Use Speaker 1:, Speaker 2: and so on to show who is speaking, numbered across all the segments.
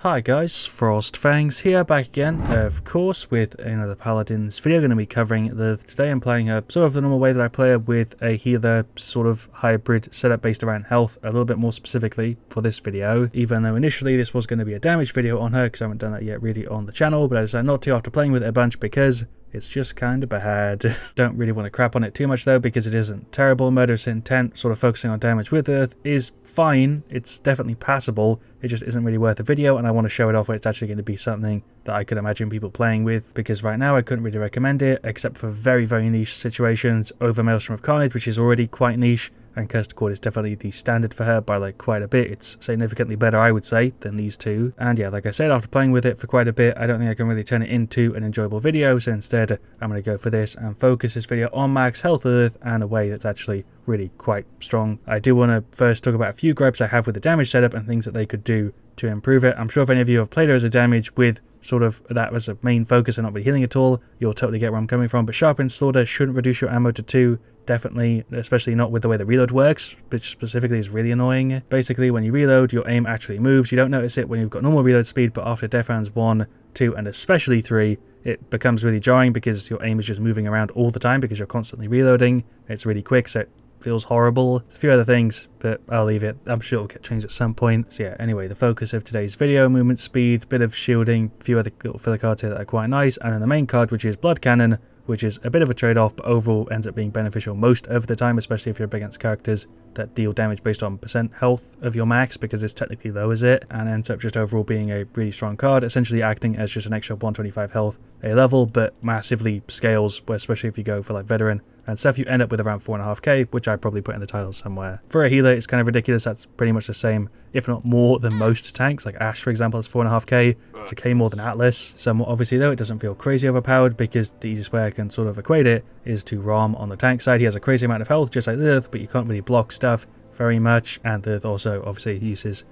Speaker 1: Hi guys, FrostFangs here, back again, of course, with another Paladins video. Going to be covering today I'm playing her sort of the normal way that I play her, with a healer sort of hybrid setup based around health, a little bit more specifically for this video, even though initially this was going to be a damage video on her, because I haven't done that yet really on the channel, but I decided not to after playing with it a bunch because it's just kind of bad. Don't really want to crap on it too much though, because it isn't terrible. Murderous Intent, sort of focusing on damage with Earth, is fine. It's definitely passable. It just isn't really worth a video, and I want to show it off when it's actually going to be something that I could imagine people playing with, because right now I couldn't really recommend it, except for very, very niche situations. Over Maelstrom of Carnage, which is already quite niche, and Cursed Chord is definitely the standard for her by like quite a bit. It's significantly better, I would say, than these two. And yeah, like I said, after playing with it for quite a bit, I don't think I can really turn it into an enjoyable video, so instead I'm going to go for this and focus this video on max health Earth and a way that's actually really quite strong. I do want to first talk about a few gripes I have with the damage setup and things that they could do to improve it. I'm sure if any of you have played her as a damage with sort of that as a main focus and not really healing at all, you'll totally get where I'm coming from. But Sharpened Slaughter shouldn't reduce your ammo to 2, definitely, especially not with the way the reload works, which specifically is really annoying. Basically, when you reload, your aim actually moves. You don't notice it when you've got normal reload speed, but after death rounds 1, 2, and especially 3, it becomes really jarring because your aim is just moving around all the time because you're constantly reloading. It's really quick, so it feels horrible. A few other things, but I'll leave it. I'm sure it'll get changed at some point. So yeah, anyway, the focus of today's video: movement speed, bit of shielding, a few other little filler cards here that are quite nice, and then the main card, which is Blood Cannon, which is a bit of a trade-off, but overall ends up being beneficial most of the time, especially if you're up against characters that deal damage based on percent health of your max, because this technically lowers it, and ends up just overall being a really strong card, essentially acting as just an extra 125 health a level, but massively scales, especially if you go for like veteran and stuff. You end up with around 4.5k, which I'd probably put in the title somewhere. For a healer, it's kind of ridiculous. That's pretty much the same, if not more, than most tanks. Like Ashe, for example, is 4.5k. It's a k more than Atlas. Somewhat obviously though, it doesn't feel crazy overpowered, because the easiest way I can sort of equate it is to ROM on the tank side. He has a crazy amount of health, just like Lillith, but you can't really block stuff very much, and Lillith also obviously uses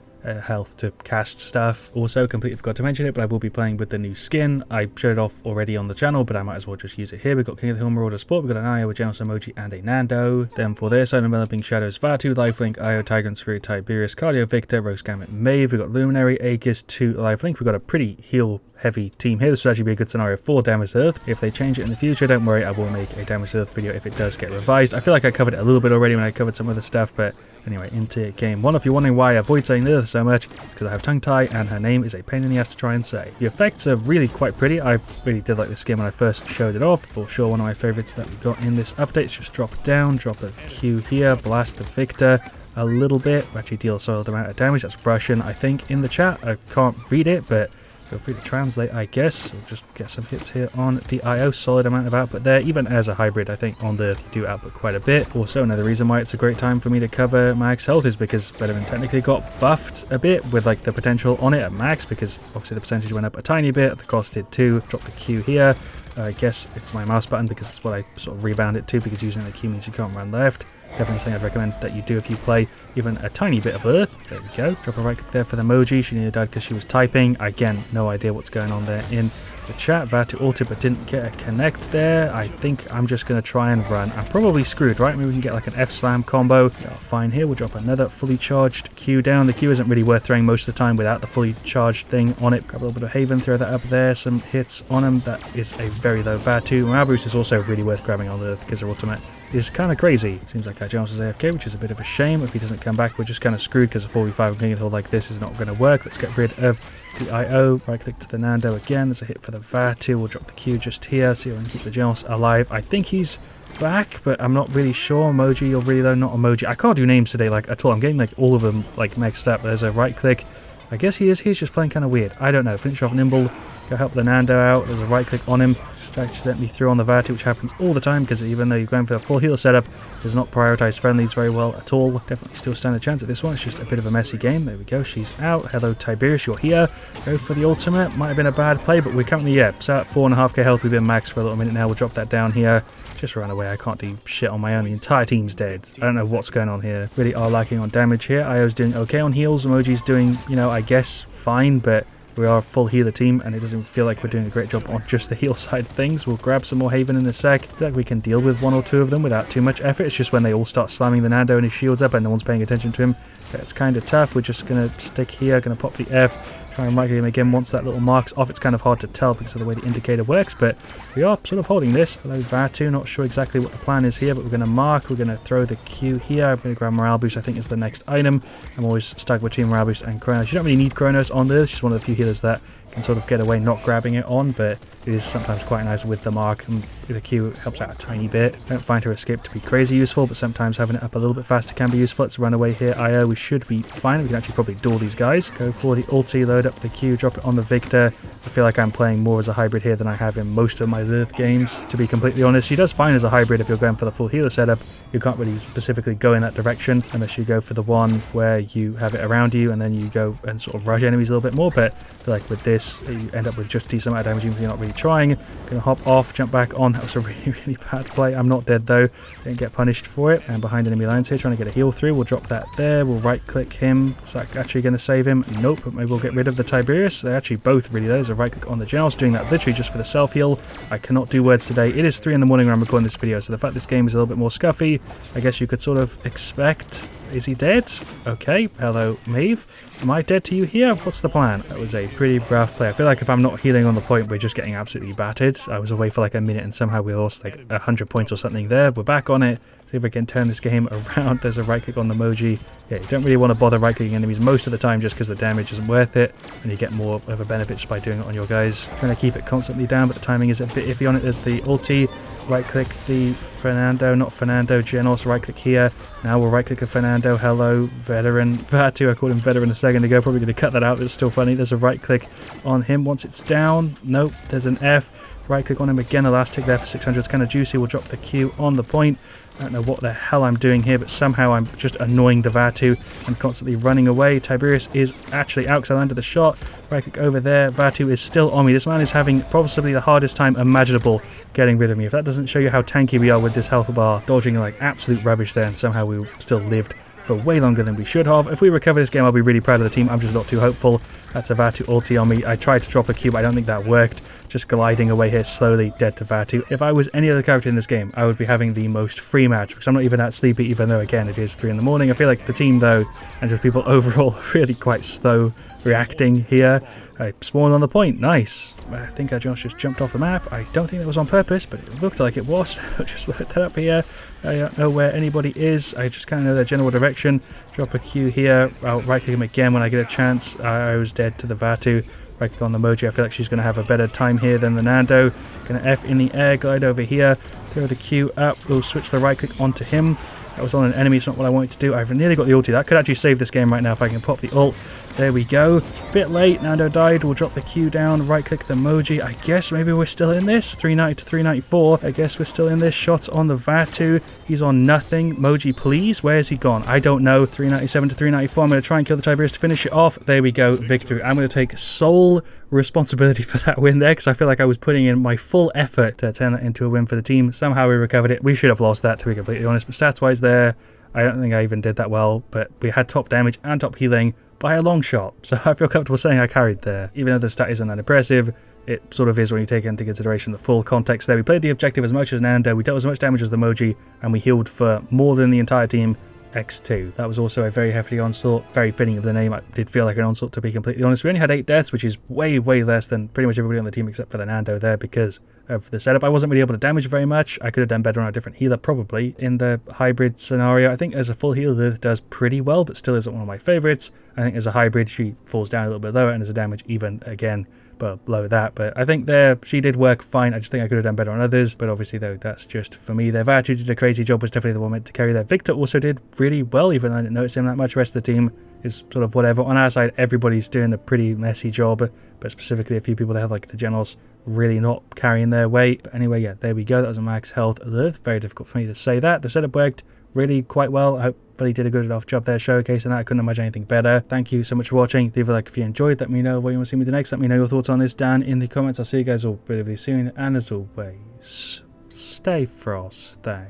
Speaker 1: health to cast stuff. Also, completely forgot to mention it, but I will be playing with the new skin. I showed it off already on the channel, but I might as well just use it here. We've got King of the Hill Marauder Sport, we've got an IO, a Generous Emoji, and a Nando. Then for this, I'm developing Shadows Vatu, Lifelink, IO, Tigrant Sphere, Tiberius, Cardio Victor, Rogue Gambit, Maeve. We've got Luminary, Aegis, 2 Lifelink. We've got a pretty heal heavy team here. This would actually be a good scenario for Damage to Earth. If they change it in the future, don't worry, I will make a Damage to Earth video if it does get revised. I feel like I covered it a little bit already when I covered some other stuff, but anyway, into game 1. If you're wondering why I avoid saying Lillith so much, it's because I have tongue tie and her name is a pain in the ass to try and say. The effects are really quite pretty. I really did like the skin when I first showed it off. For sure, one of my favorites that we got in this update is just drop down, drop a Q here, blast the Victor a little bit, actually deal a solid amount of damage. That's Russian, I think, in the chat. I can't read it, but feel free to translate, I guess. We'll just get some hits here on the IO. Solid amount of output there. Even as a hybrid, I think on the you do output quite a bit. Also, another reason why it's a great time for me to cover max health is because Veteran technically got buffed a bit with like the potential on it at max, because obviously the percentage went up a tiny bit. The cost did too. Drop the Q here. I guess it's my mouse button because it's what I sort of rebound it to, because using the Q means you can't run left. Definitely something I'd recommend that you do if you play even a tiny bit of Earth. There we go. Drop a right click there for the emoji. She nearly died because she was typing. Again, no idea what's going on there in the chat. Vatu ulted but didn't get a connect there. I think I'm just going to try and run. I'm probably screwed, right? Maybe we can get like an F-slam combo. Fine here. We'll drop another fully charged Q down. The Q isn't really worth throwing most of the time without the fully charged thing on it. Grab a little bit of Haven, throw that up there. Some hits on him. That is a very low Vatu. Morale boost is also really worth grabbing on Earth because her ultimate is kind of crazy. Seems like our Jones is AFK, which is a bit of a shame. If he doesn't come back, we're just kind of screwed, because a 4v5 King of the Hill like this is not going to work. Let's get rid of the IO. Right click to the Nando again. There's a hit for the Vatu. We'll drop the Q just here. See if we can keep the Jones alive. I think he's back, but I'm not really sure. Emoji, you're really low. Not emoji. I can't do names today like at all. I'm getting like all of them like mixed up. There's a right click. I guess he is. He's just playing kind of weird. I don't know. Finish off Nimble. Go help the Nando out. There's a right click on him. Accidentally threw on the Vatu, which happens all the time, because even though you're going for a full healer setup, it does not prioritize friendlies very well at all. Definitely still stand a chance at this one. It's just a bit of a messy game. There we go. She's out. Hello, Tiberius. You're here. Go for the ultimate. Might have been a bad play, but we're currently, so at 4.5k health. We've been maxed for a little minute now. We'll drop that down here. Just run away. I can't do shit on my own. The entire team's dead. I don't know what's going on here. Really are lacking on damage here. IO's doing okay on heals. Emoji's doing, I guess fine, but we are a full healer team, and it doesn't feel like we're doing a great job on just the heal side of things. We'll grab some more Haven in a sec. I feel like we can deal with 1 or 2 of them without too much effort. It's just when they all start slamming the Nando and his shields up and no one's paying attention to him, it's kind of tough. We're just going to stick here, going to pop the F, Try and right-click him again once that little mark's off. It's kind of hard to tell because of the way the indicator works, but we are sort of holding this. Hello, Vatu. Not sure exactly what the plan is here, but we're going to mark. We're going to throw the Q here. I'm going to grab Morale Boost, I think is the next item. I'm always stuck between Morale Boost and Chronos. You don't really need Chronos on this. She's one of the few healers that can sort of get away not grabbing it on, but it is sometimes quite nice with the mark, and the Q helps out a tiny bit. I don't find her escape to be crazy useful, but sometimes having it up a little bit faster can be useful. Let's run away here. IO, we should be fine. We can actually probably duel these guys. Go for the ulti, load up the Q, drop it on the Victor. I feel like I'm playing more as a hybrid here than I have in most of my Lillith games, to be completely honest. She does fine as a hybrid if you're going for the full healer setup. You can't really specifically go in that direction unless you go for the one where you have it around you and then you go and sort of rush enemies a little bit more, but I feel like with this you end up with just a decent amount of damage even if you're not really trying. Gonna hop off, jump back on. That was a really bad play. I'm not dead though. Didn't get punished for it. And behind enemy lines here, trying to get a heal through. We'll drop that there. We'll right click him. Is that actually going to save him? Nope, but maybe we'll get rid of the Tiberius. They're actually both really there. There's a right click on the General. Doing that literally just for the self heal. I cannot do words today. It is 3 in the morning when I'm recording this video, so the fact this game is a little bit more scuffy, I guess you could sort of expect. Is he dead? Okay. Hello, Maeve. Am I dead to you here? What's the plan? That was a pretty rough play. I feel like if I'm not healing on the point, we're just getting absolutely battered. I was away for like a minute and somehow we lost like 100 points or something there. We're back on it. See if we can turn this game around. There's a right click on the Moji. Yeah, you don't really want to bother right clicking enemies most of the time just because the damage isn't worth it, and you get more of a benefit just by doing it on your guys. Trying to keep it constantly down, but the timing is a bit iffy on it. There's the ulti. Right click the Fernando, Genos, right click here. Now we'll right click the Fernando. Hello, veteran. Vatu, I called him veteran a second ago. Probably going to cut that out, but it's still funny. There's a right click on him once it's down. Nope, there's an F. Right click on him again. The last tick there for 600 is kind of juicy. We'll drop the Q on the point. I don't know what the hell I'm doing here, but somehow I'm just annoying the Vatu and constantly running away. Tiberius is actually out because I landed the shot. Right click over there. Vatu is still on me. This man is having possibly the hardest time imaginable getting rid of me. If that doesn't show you how tanky we are with this health bar, dodging like absolute rubbish there, and somehow we still lived for way longer than we should have. If we recover this game, I'll be really proud of the team. I'm just not too hopeful. That's a Vatu ulti on me. I tried to drop a Q, but I don't think that worked. Just gliding away here slowly, dead to Vatu. If I was any other character in this game, I would be having the most free match because I'm not even that sleepy, even though again it is 3 in the morning. I feel like the team though, and just people overall, really quite slow reacting here. I spawned on the point. Nice. I think our Josh just jumped off the map. I don't think that was on purpose, but it looked like it was. I'll just load that up here. I don't know where anybody is. I just kind of know their general direction. Drop a Q here. I'll right click him again when I get a chance. I was dead to the Vatu. Right click on the Moji. I feel like she's going to have a better time here than the Nando. Going to F in the air, glide over here. Throw the Q up. We'll switch the right click onto him. That was on an enemy. It's not what I wanted to do. I've nearly got the ulti. That could actually save this game right now if I can pop the ult. There we go. Bit late. Nando died. We'll drop the Q down. Right click the Moji. I guess maybe we're still in this. 390 to 394. I guess we're still in this. Shots on the Vatu. He's on nothing. Moji, please. Where has he gone? I don't know. 397 to 394. I'm going to try and kill the Tiberius to finish it off. There we go. Victory. I'm going to take sole responsibility for that win there because I feel like I was putting in my full effort to turn that into a win for the team. Somehow we recovered it. We should have lost that, to be completely honest, but stats wise there, I don't think I even did that well, but we had top damage and top healing by a long shot, so I feel comfortable saying I carried there. Even though the stat isn't that impressive, it sort of is when you take into consideration the full context there. We played the objective as much as Nando, we dealt as much damage as the Moji, and we healed for more than the entire team X2. That was also a very hefty onslaught, very fitting of the name. I did feel like an onslaught, to be completely honest. We only had 8 deaths, which is way less than pretty much everybody on the team except for the Nando there because of the setup. I wasn't really able to damage very much. I could have done better on a different healer probably. In the hybrid scenario, I think as a full healer Lillith does pretty well, but still isn't one of my favorites. I think as a hybrid she falls down a little bit lower, and as a damage even again below that, but I think there she did work fine. I just think I could have done better on others, but obviously though that's just for me. Their Vatu did a crazy job, was definitely the one meant to carry there. Victor also did really well, even though I didn't notice him that much. The rest of the team is sort of whatever. On our side everybody's doing a pretty messy job, but specifically a few people that have like the Generals really not carrying their weight. But anyway, yeah, there we go. That was a max health Lillith. Very difficult for me to say that. The setup worked really quite well. I hopefully did a good enough job there showcasing that. I couldn't imagine anything better. Thank you so much for watching. Leave a like if you enjoyed. Let me know what you want to see me do next. Let me know your thoughts on this down in the comments. I'll see you guys all really soon, and as always, stay frosty.